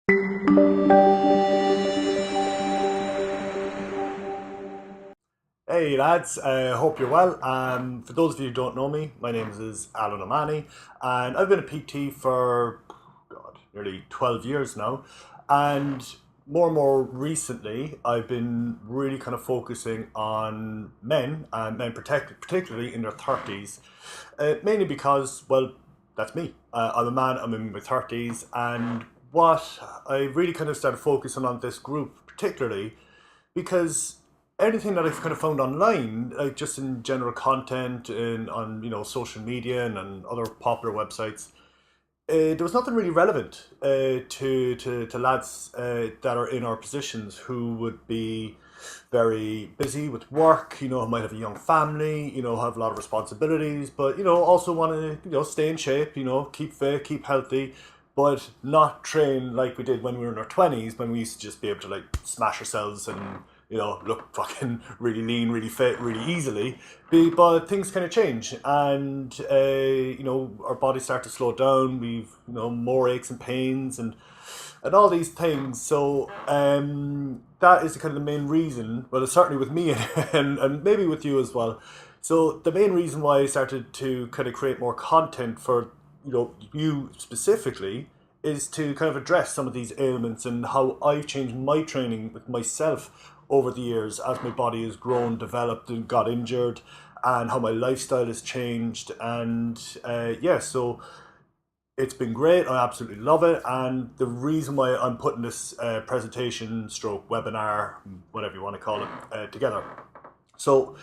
Hey lads, hope you're well. For those of you who don't know me, my name is Alan Mahony, and I've been a PT for nearly 12 years now. And more recently, I've been really kind of focusing on men, and men particularly in their 30s, mainly because, well, that's me. I'm a man, I'm in my 30s, and what I really kind of started focusing on this group particularly because anything that I've kind of found online, like just in general content and on social media and on other popular websites, there was nothing really relevant to lads that are in our positions who would be very busy with work, who might have a young family, have a lot of responsibilities, but also want to stay in shape, keep fit, keep healthy, but not train like we did when we were in our 20s, when we used to just be able to like smash ourselves and look fucking really lean, really fit, really easily. But things kind of change, and our bodies start to slow down. We've more aches and pains, and all these things. So that is kind of the main reason. Well, certainly with me and maybe with you as well. So the main reason why I started to kind of create more content for you specifically is to kind of address some of these ailments and how I've changed my training with myself over the years as my body has grown, developed, and got injured, and how my lifestyle has changed. And so it's been great. I absolutely love it. And the reason why I'm putting this presentation, stroke, webinar, whatever you want to call it, together. So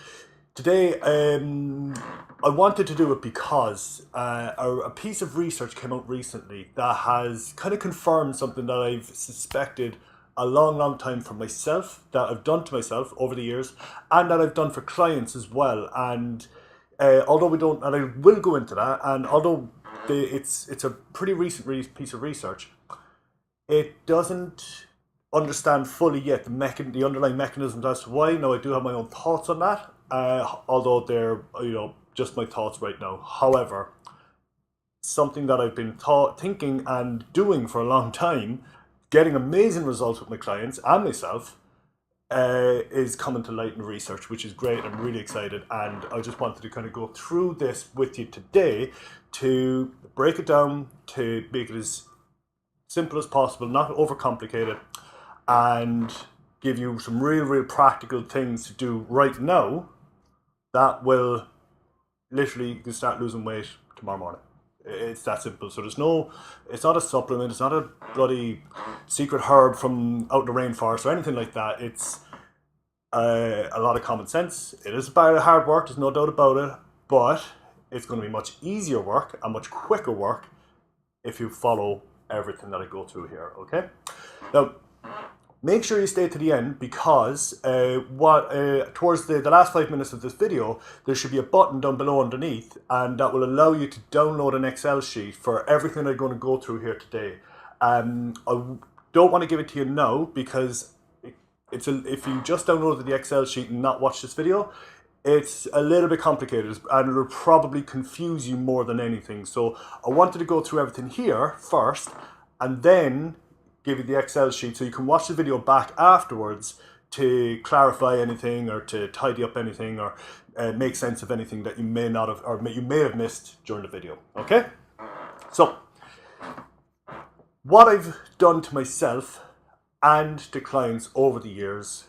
today, I wanted to do it because a piece of research came out recently that has kind of confirmed something that I've suspected a long time for myself, that I've done to myself over the years, and that I've done for clients as well. And although we don't, and I will go into that, and although it's a pretty recent piece of research, it doesn't understand fully yet the underlying mechanisms as to why. Now, I do have my own thoughts on that, although they're just my thoughts right now. However, something that I've been thinking and doing for a long time, getting amazing results with my clients and myself, is coming to light in research, which is great. I'm really excited, and I just wanted to kind of go through this with you today to break it down, to make it as simple as possible, not overcomplicate it, and give you some real practical things to do right now that will literally, you can start losing weight tomorrow morning. It's that simple. So it's not a supplement, it's not a bloody secret herb from out in the rainforest or anything like that. It's a lot of common sense. It is about hard work, there's no doubt about it, but it's going to be much easier work and much quicker work if you follow everything that I go through here, okay? Now, make sure you stay to the end, because towards the last 5 minutes of this video, there should be a button down below underneath, and that will allow you to download an Excel sheet for everything I'm going to go through here today. I don't want to give it to you now, because if you just downloaded the Excel sheet and not watch this video, it's a little bit complicated and it'll probably confuse you more than anything. So I wanted to go through everything here first and then give you the Excel sheet so you can watch the video back afterwards to clarify anything or to tidy up anything or make sense of anything that you may not have, or you may have missed during the video. Okay? So what I've done to myself and to clients over the years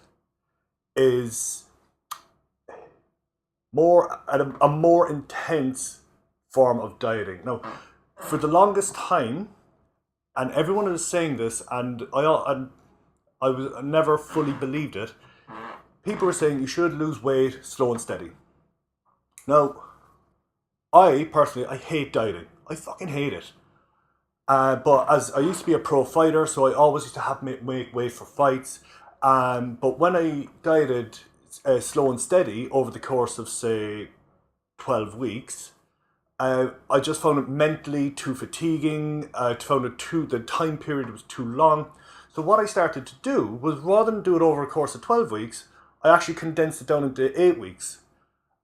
is a more intense form of dieting. Now, for the longest time, and everyone is saying this, and I never fully believed it, people were saying you should lose weight slow and steady. Now, I personally, I hate dieting. I fucking hate it. But as I used to be a pro fighter, so I always used to have make weight for fights. But when I dieted slow and steady over the course of, say, 12 weeks, I just found it mentally too fatiguing. I found the time period was too long. So what I started to do was, rather than do it over a course of 12 weeks, I actually condensed it down into 8 weeks.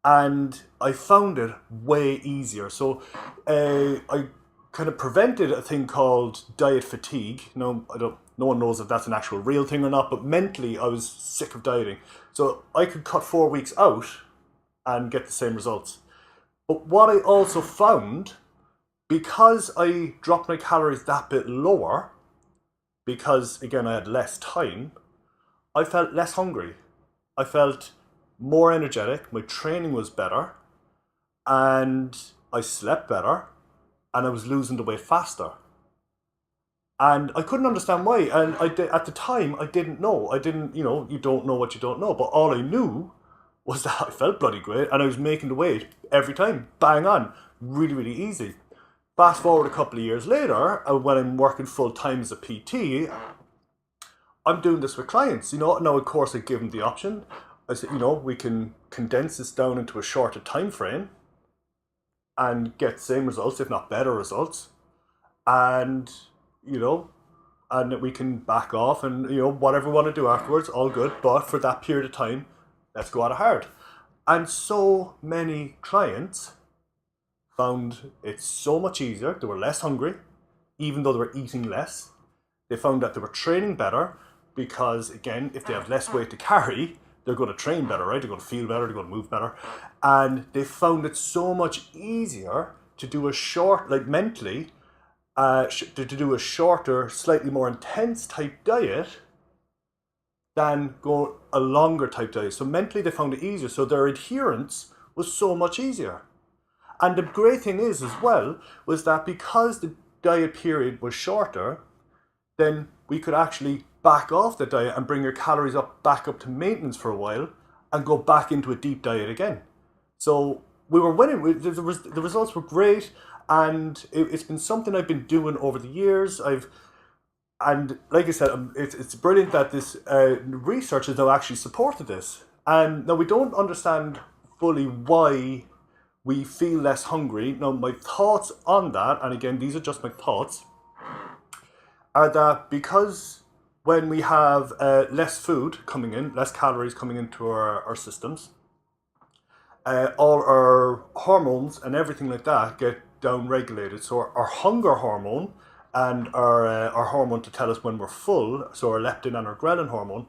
And I found it way easier. So I kind of prevented a thing called diet fatigue. No one knows if that's an actual real thing or not, but mentally I was sick of dieting. So I could cut 4 weeks out and get the same results. But what I also found, because I dropped my calories that bit lower, because again I had less time, I felt less hungry. I felt more energetic, my training was better, and I slept better, and I was losing the weight faster. And I couldn't understand why. And at the time, I didn't know. I didn't, you don't know what you don't know. But all I knew was that I felt bloody great, and I was making the weight every time, bang on, really, really easy. Fast forward a couple of years later, when I'm working full time as a PT, I'm doing this with clients, Now, of course, I give them the option. I said, we can condense this down into a shorter time frame and get same results, if not better results. And, and we can back off and, whatever we want to do afterwards, all good. But for that period of time, let's go at it hard. And so many clients found it so much easier. They were less hungry, even though they were eating less. They found that they were training better because, again, if they have less weight to carry, they're going to train better, right? They're going to feel better, they're going to move better. And they found it so much easier to do a short, like mentally, to do a shorter, slightly more intense type diet than go a longer type diet. So mentally they found it easier. So their adherence was so much easier. And the great thing is as well, was that because the diet period was shorter, then we could actually back off the diet and bring your calories back up to maintenance for a while and go back into a deep diet again. So we were winning. The results were great, and it's been something I've been doing over the years. And like I said, it's brilliant that this research has now actually supported this. And now we don't understand fully why we feel less hungry. Now, my thoughts on that, and again, these are just my thoughts, are that because when we have less food coming in, less calories coming into our systems, all our hormones and everything like that get down-regulated. So our hunger hormone and our hormone to tell us when we're full, so our leptin and our ghrelin hormone,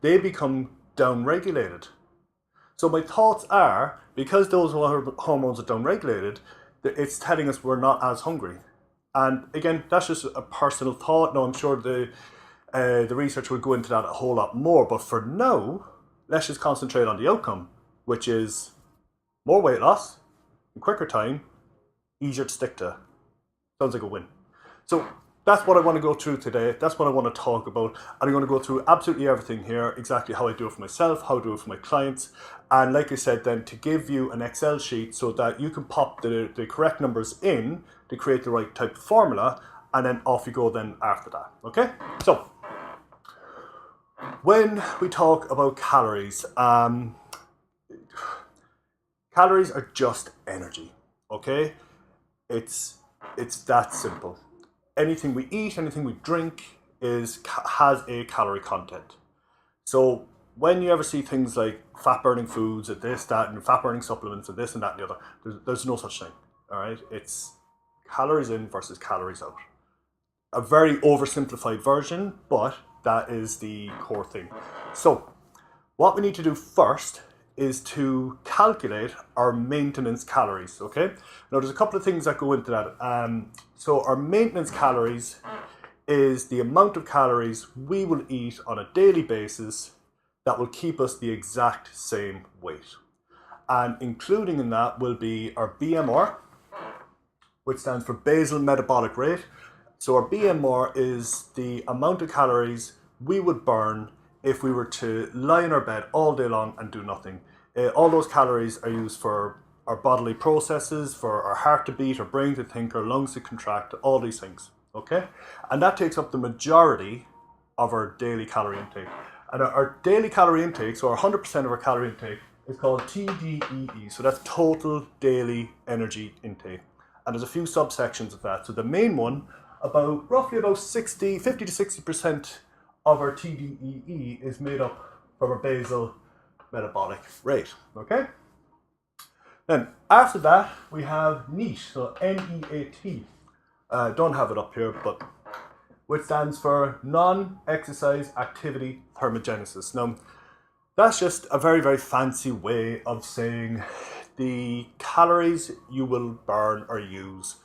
they become down-regulated. So my thoughts are, because those hormones are down-regulated, it's telling us we're not as hungry. And again, that's just a personal thought. Now, I'm sure the research will go into that a whole lot more. But for now, let's just concentrate on the outcome, which is more weight loss in quicker time, easier to stick to. Sounds like a win. So that's what I want to go through today. That's what I want to talk about. And I'm going to go through absolutely everything here, exactly how I do it for myself, how I do it for my clients. And like I said, then to give you an Excel sheet so that you can pop the correct numbers in to create the right type of formula, and then off you go then after that. Okay? So when we talk about calories, calories are just energy. Okay? It's that simple. Anything we eat, anything we drink has a calorie content. So when you ever see things like fat-burning foods and this, that, and fat-burning supplements and this and that and the other, there's no such thing. All right? It's calories in versus calories out. A very oversimplified version, but that is the core thing. So what we need to do first is to calculate our maintenance calories, okay? Now, there's a couple of things that go into that. So our maintenance calories is the amount of calories we will eat on a daily basis that will keep us the exact same weight. And including in that will be our BMR, which stands for basal metabolic rate. So our BMR is the amount of calories we would burn if we were to lie in our bed all day long and do nothing. All those calories are used for our bodily processes, for our heart to beat, our brain to think, our lungs to contract, all these things, okay? And that takes up the majority of our daily calorie intake. And our daily calorie intake, so our 100% of our calorie intake, is called TDEE, so that's total daily energy intake. And there's a few subsections of that. So the main one, roughly about 50 to 60% of our TDEE is made up from our basal metabolic rate, okay? Then after that, we have NEAT, so NEAT. Don't have it up here, but which stands for non-exercise activity thermogenesis. Now, that's just a very, very fancy way of saying the calories you will burn or use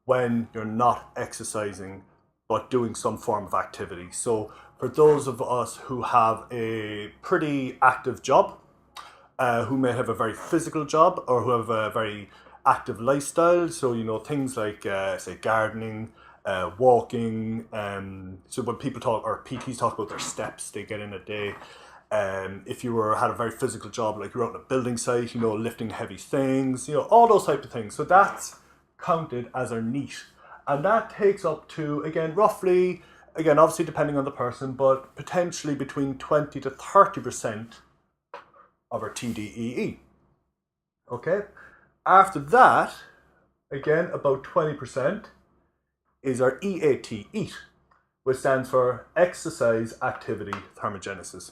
when you're not exercising but doing some form of activity. So for those of us who have a pretty active job, who may have a very physical job or who have a very active lifestyle, so things like say gardening, walking. So when people talk or PTs talk about their steps they get in a day, if you had a very physical job, like you're out on a building site, lifting heavy things, all those type of things. So that's counted as our NEAT. And that takes up to, again, roughly, again, obviously depending on the person, but potentially between 20 to 30% of our TDEE. Okay? After that, again, about 20% is our EAT, EAT, which stands for Exercise Activity Thermogenesis.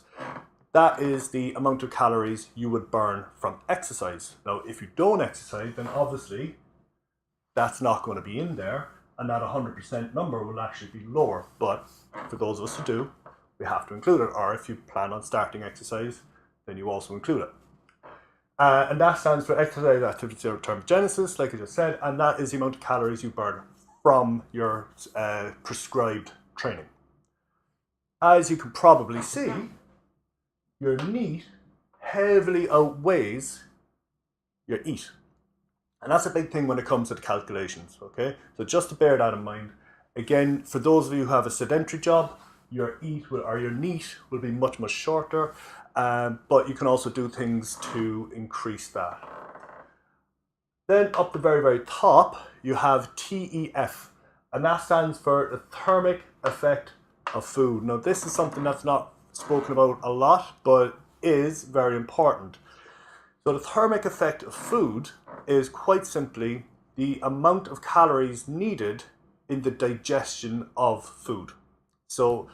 That is the amount of calories you would burn from exercise. Now, if you don't exercise, then obviously that's not going to be in there, and that 100% number will actually be lower. But for those of us who do, we have to include it. Or if you plan on starting exercise, then you also include it. And that stands for Exercise Activity Thermogenesis, like I just said, and that is the amount of calories you burn from your prescribed training. As you can probably see, your NEAT heavily outweighs your EAT. And that's a big thing when it comes to the calculations, okay? So just to bear that in mind, again, for those of you who have a sedentary job, your EAT or your NEAT will be much, much shorter, but you can also do things to increase that. Then up the very, very top, you have TEF, and that stands for the thermic effect of food. Now, this is something that's not spoken about a lot, but is very important. So the thermic effect of food is quite simply the amount of calories needed in the digestion of food. So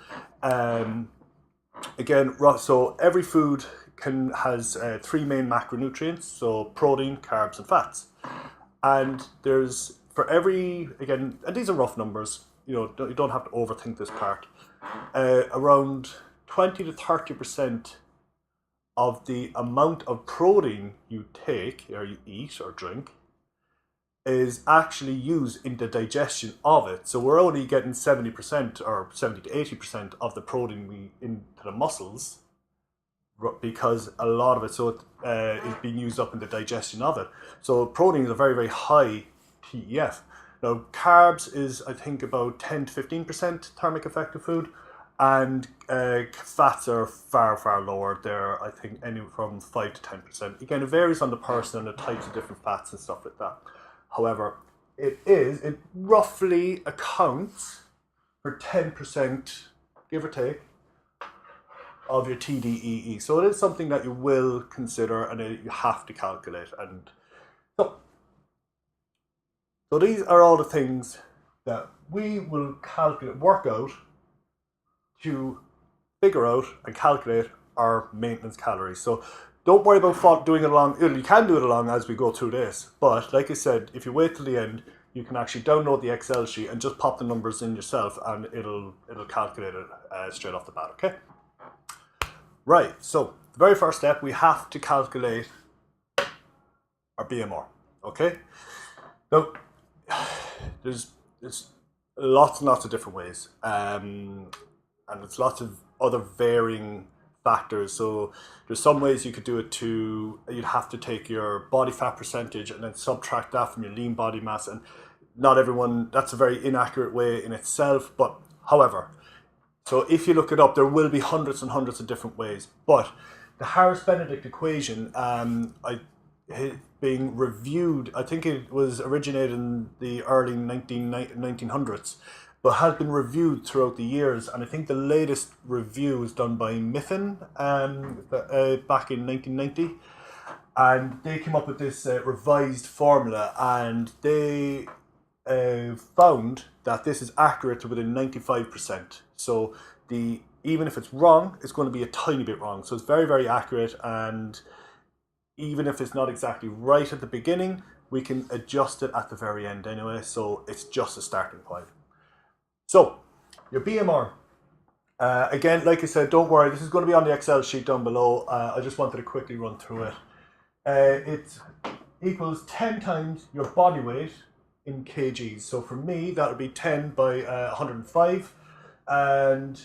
again, so every food has three main macronutrients, so protein, carbs, and fats. And there's, for every, again, and these are rough numbers, you don't have to overthink this part, around 20 to 30% of the amount of protein you take, or you eat or drink, is actually used in the digestion of it. So we're only getting 70% or 70 to 80% of the protein into the muscles, because a lot of it is being used up in the digestion of it. So protein is a very, very high TEF. Now carbs is, I think, about 10 to 15% thermic effect of food, and fats are far, far lower. They're, I think, anywhere from 5 to 10%. Again, it varies on the person and the types of different fats and stuff like that. However, it roughly accounts for 10%, give or take, of your TDEE. So it is something that you will consider and you have to calculate. And so these are all the things that we will work out to figure out and calculate our maintenance calories. So don't worry about doing it along. You can do it along as we go through this, but like I said, if you wait till the end, you can actually download the Excel sheet and just pop the numbers in yourself, and it'll calculate it straight off the bat. Okay. Right. So the very first step, we have to calculate our BMR. Okay. Now, there's lots and lots of different ways, and it's lots of other varying factors. So there's some ways you could do it you'd have to take your body fat percentage and then subtract that from your lean body mass, and not everyone, that's a very inaccurate way in itself, but however, so if you look it up, there will be hundreds and hundreds of different ways. But the Harris-Benedict equation, being reviewed, I think it was originated in the early 1900s, but has been reviewed throughout the years. And I think the latest review was done by Miffin back in 1990. And they came up with this revised formula, and they found that this is accurate to within 95%. So even if it's wrong, it's going to be a tiny bit wrong. So it's very, very accurate, and even if it's not exactly right at the beginning, we can adjust it at the very end anyway, so it's just a starting point. So, your BMR. Again, like I said, don't worry, this is going to be on the Excel sheet down below. I just wanted to quickly run through it. It equals 10 times your body weight in kgs. So for me, that would be 10 by 105, and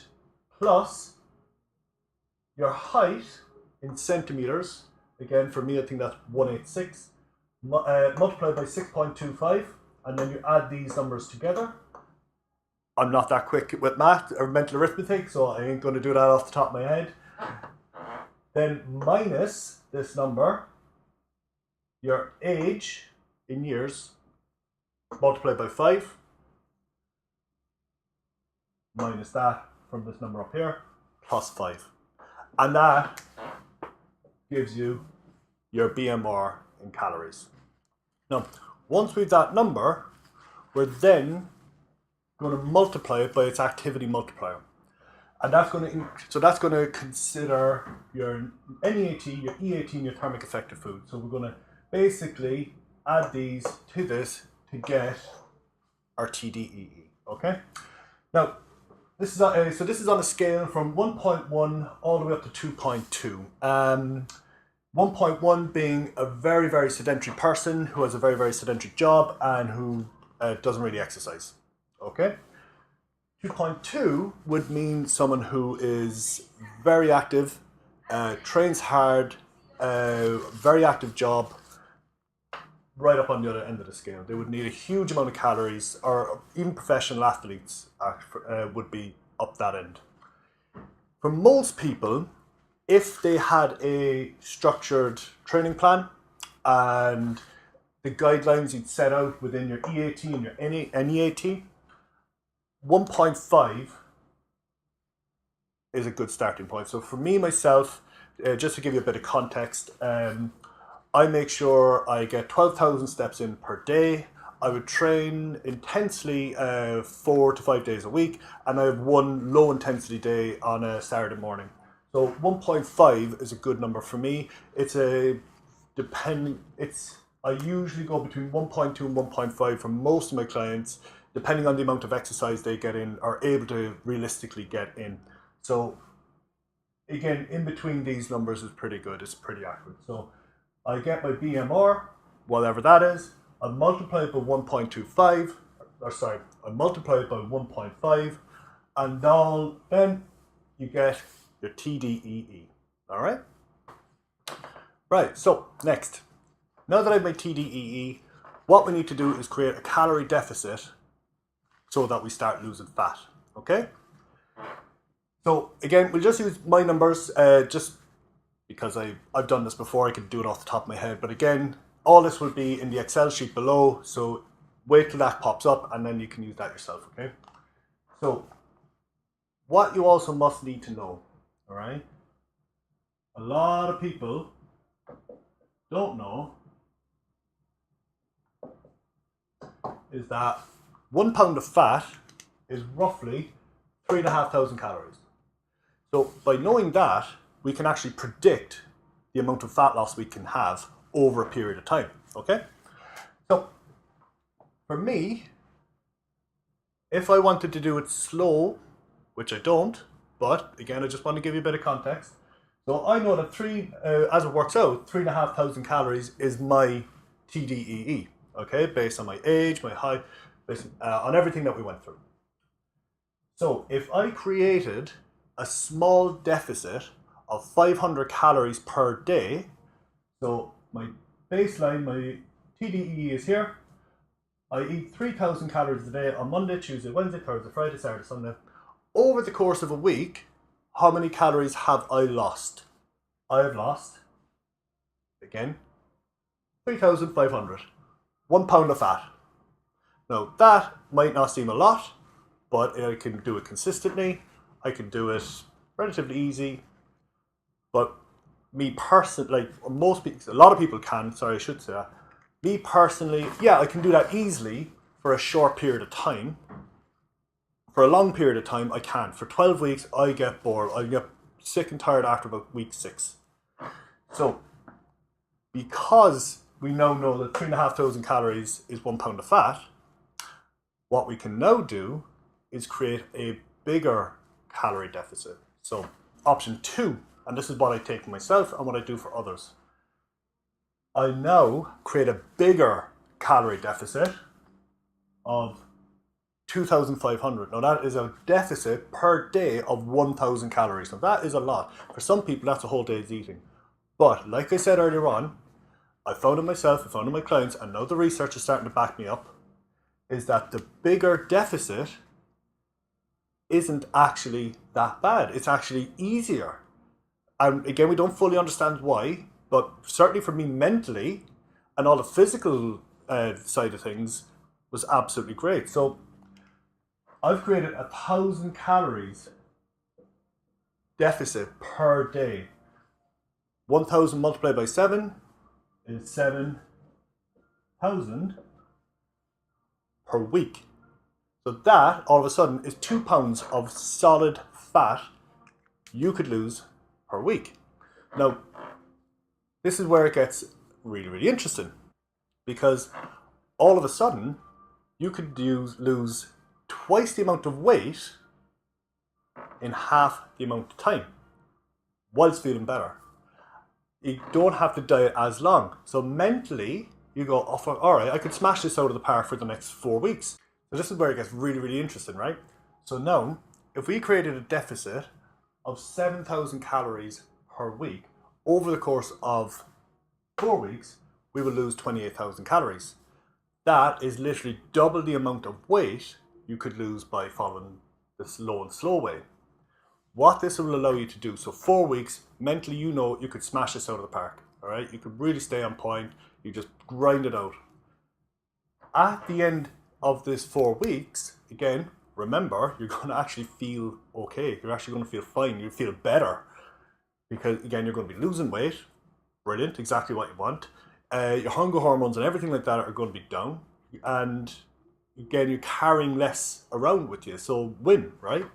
plus your height in centimeters. Again, for me, I think that's 186, multiplied by 6.25, and then you add these numbers together. I'm not that quick with math or mental arithmetic, so I ain't going to do that off the top of my head. Then minus this number, your age in years, multiplied by 5, minus that from this number up here, plus 5. And that gives you your BMR in calories. Now, once we've that number, we're then going to multiply it by its activity multiplier. And that's going to consider your NEAT, your EAT, and your thermic effective food. So we're going to basically add these to this to get our TDEE. Okay. Now, this is on a scale from 1.1 all the way up to 2.2. 1.1 being a very, very sedentary person who has a very, very sedentary job and who doesn't really exercise. Okay. 2.2 would mean someone who is very active, trains hard, very active job, right up on the other end of the scale. They would need a huge amount of calories, or even professional athletes would be up that end. For most people, if they had a structured training plan and the guidelines you'd set out within your EAT and your NEAT, 1.5 is a good starting point. So for me, myself, just to give you a bit of context, I make sure I get 12,000 steps in per day. I would train intensely 4 to 5 days a week, and I have one low intensity day on a Saturday morning. So 1.5 is a good number for me. I usually go between 1.2 and 1.5 for most of my clients, depending on the amount of exercise they get in or able to realistically get in. So again, in between these numbers is pretty good. It's pretty accurate. So I get my BMR, whatever that is, I multiply it by 1.25, I multiply it by 1.5, and then you get your TDEE. All right? Right, so next. Now that I've made TDEE, what we need to do is create a calorie deficit so that we start losing fat, okay? So again, we'll just use my numbers, just because I've done this before, I can do it off the top of my head. But again, all this will be in the Excel sheet below, so wait till that pops up and then you can use that yourself, okay? So, what you also must need to know, all right? A lot of people don't know is that 1 pound of fat is roughly 3,500 calories. So by knowing that, we can actually predict the amount of fat loss we can have over a period of time, okay? So for me, if I wanted to do it slow, which I don't, but again, I just want to give you a bit of context. So I know that as it works out, 3,500 calories is my TDEE, okay? Based on my age, my height, on everything that we went through. So if I created a small deficit of 500 calories per day, so my baseline, my TDEE is here. I eat 3,000 calories a day on Monday, Tuesday, Wednesday, Thursday, Friday, Saturday, Sunday. Over the course of a week, how many calories have I lost? I have lost, again, 3,500. 1 pound of fat. Now, that might not seem a lot, but I can do it consistently. I can do it relatively easy. But me personally, like most people, a lot of people can, sorry, I should say that. Me personally, yeah, I can do that easily for a short period of time. For a long period of time, I can't. For 12 weeks, I get bored. I get sick and tired after about week 6. So, Because we now know that 3,500 calories is 1 pound of fat, what we can now do is create a bigger calorie deficit. So option 2, and this is what I take for myself and what I do for others. I now create a bigger calorie deficit of 2,500. Now that is a deficit per day of 1,000 calories. Now that is a lot. For some people, that's a whole day's eating. But like I said earlier on, I found it myself, I found it my clients, and now the research is starting to back me up, is that the bigger deficit isn't actually that bad. It's actually easier. And again, we don't fully understand why, but certainly for me mentally and all the physical side of things was absolutely great. So I've created 1,000 calories deficit per day. 1,000 multiplied by 7 is 7,000 per week. So that, all of a sudden, is 2 pounds of solid fat you could lose per week. Now, this is where it gets really, really interesting, because all of a sudden, you could lose twice the amount of weight in half the amount of time, whilst feeling better. You don't have to diet as long. So mentally, you go, oh, all right, I could smash this out of the park for the next 4 weeks. So this is where it gets really, really interesting, right? So now, if we created a deficit of 7,000 calories per week over the course of 4 weeks, we will lose 28,000 calories. That is literally double the amount of weight you could lose by following this low and slow way. What this will allow you to do, so 4 weeks, mentally you know you could smash this out of the park, all right? You could really stay on point, you just grind it out. At the end of this 4 weeks, again, remember, you're going to actually feel okay. You're actually going to feel fine, you feel better. Because again, you're going to be losing weight, brilliant, exactly what you want. Your hunger hormones and everything like that are going to be down. And again, you're carrying less around with you, so win, right?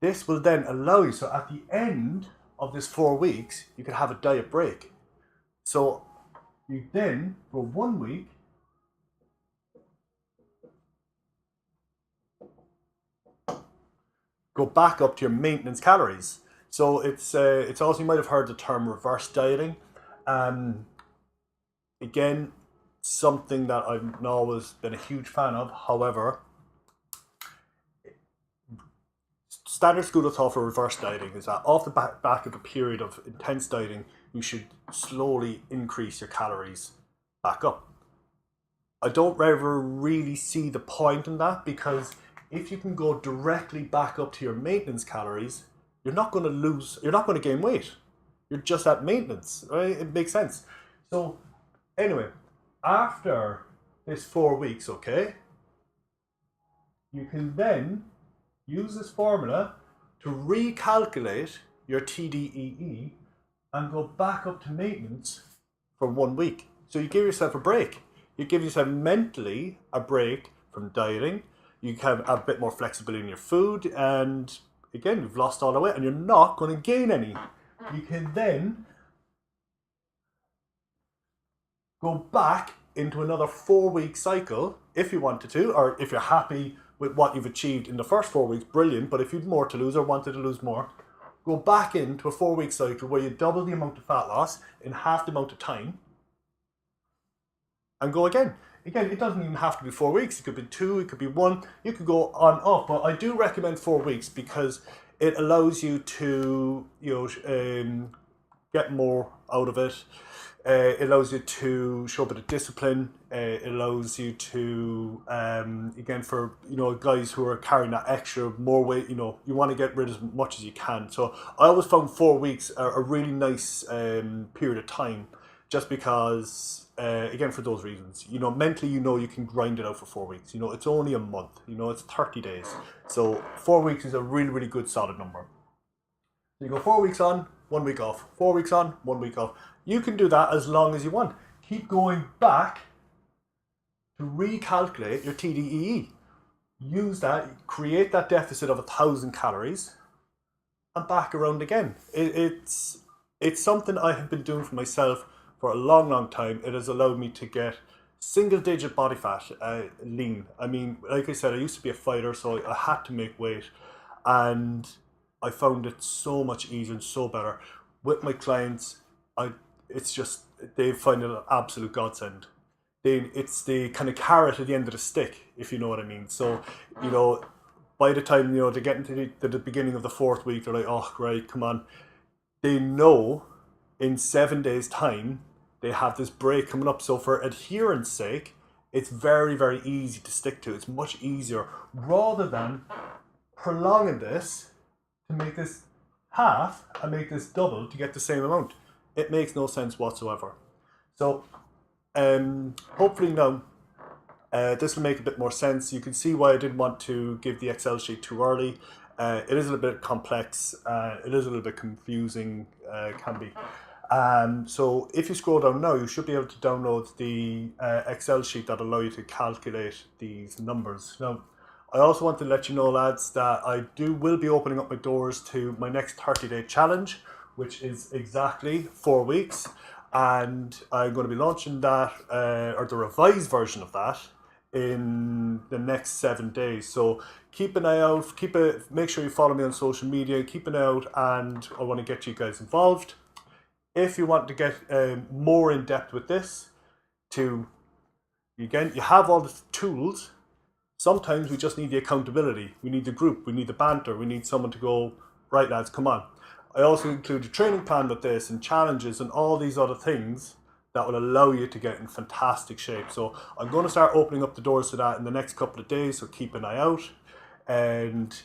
This will then allow you, so at the end of this 4 weeks, you can have a diet break. So you then, for 1 week, go back up to your maintenance calories. So it's also, you might have heard the term reverse dieting. Again, something that I've always been a huge fan of. However, standard school of thought for reverse dieting is that off the back of a period of intense dieting, you should slowly increase your calories back up. I don't ever really see the point in that, because if you can go directly back up to your maintenance calories, you're not going to gain weight. You're just at maintenance, right? It makes sense. So anyway, after this 4 weeks, okay, you can then use this formula to recalculate your TDEE and go back up to maintenance for 1 week. So you give yourself a break. You give yourself mentally a break from dieting. You can have a bit more flexibility in your food, and again, you've lost all the weight and you're not going to gain any. You can then go back into another 4-week cycle if you wanted to, or if you're happy with what you've achieved in the first 4 weeks, brilliant. But if you'd more to lose or wanted to lose more, go back into a 4-week cycle where you double the amount of fat loss in half the amount of time and go again. Again, it doesn't even have to be 4 weeks. It could be 2, it could be 1. You could go on up, but I do recommend 4 weeks because it allows you to, get more out of it. It allows you to show a bit of discipline. It allows you to, again, for guys who are carrying that extra more weight, you want to get rid of as much as you can. So I always found 4 weeks a really nice period of time, just because, again, for those reasons. Mentally, you can grind it out for 4 weeks. It's only a month. It's 30 days. So 4 weeks is a really, really good solid number. So you go 4 weeks on, 1 week off. 4 weeks on, 1 week off. You can do that as long as you want. Keep going back to recalculate your TDEE. Use that, create that deficit of 1,000 calories, and back around again. It's It's something I have been doing for myself for a long, long time. It has allowed me to get single digit body fat, lean. I mean, like I said, I used to be a fighter, so I had to make weight. And I found it so much easier and so better. With my clients, I it's just, they find it an absolute godsend. It's the kind of carrot at the end of the stick, if you know what I mean. So, you know, by the time, you know, they get into the beginning of the fourth week, they're like, oh, right, come on. They know in 7 days' time they have this break coming up. So for adherence sake, it's very, very easy to stick to. It's much easier rather than prolonging this to make this half and make this double to get the same amount. It makes no sense whatsoever. So hopefully now this will make a bit more sense. You can see why I didn't want to give the Excel sheet too early. It is a little bit complex. It is a little bit confusing, can be. So if you scroll down now, you should be able to download the Excel sheet that allow you to calculate these numbers. Now, I also want to let you know, lads, that I will be opening up my doors to my next 30-day challenge, which is exactly 4 weeks. And I'm going to be launching that, or the revised version of that, in the next 7 days. So keep an eye out, make sure you follow me on social media, keep an eye out, and I want to get you guys involved. If you want to get more in depth with this, again, you have all the tools. Sometimes we just need the accountability. We need the group. We need the banter. We need someone to go, right, lads, come on. I also include a training plan with this and challenges and all these other things that will allow you to get in fantastic shape. So I'm going to start opening up the doors to that in the next couple of days, so keep an eye out. And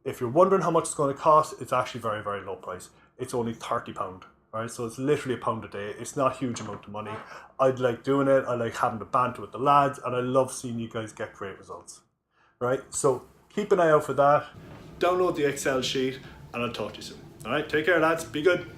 if you're wondering how much it's going to cost, it's actually very, very low price. It's only £30. All right, so it's literally £1 a day. It's not a huge amount of money. I like doing it. I like having the banter with the lads, and I love seeing you guys get great results. Right, so keep an eye out for that. Download the Excel sheet, and I'll talk to you soon. All right, take care, lads. Be good.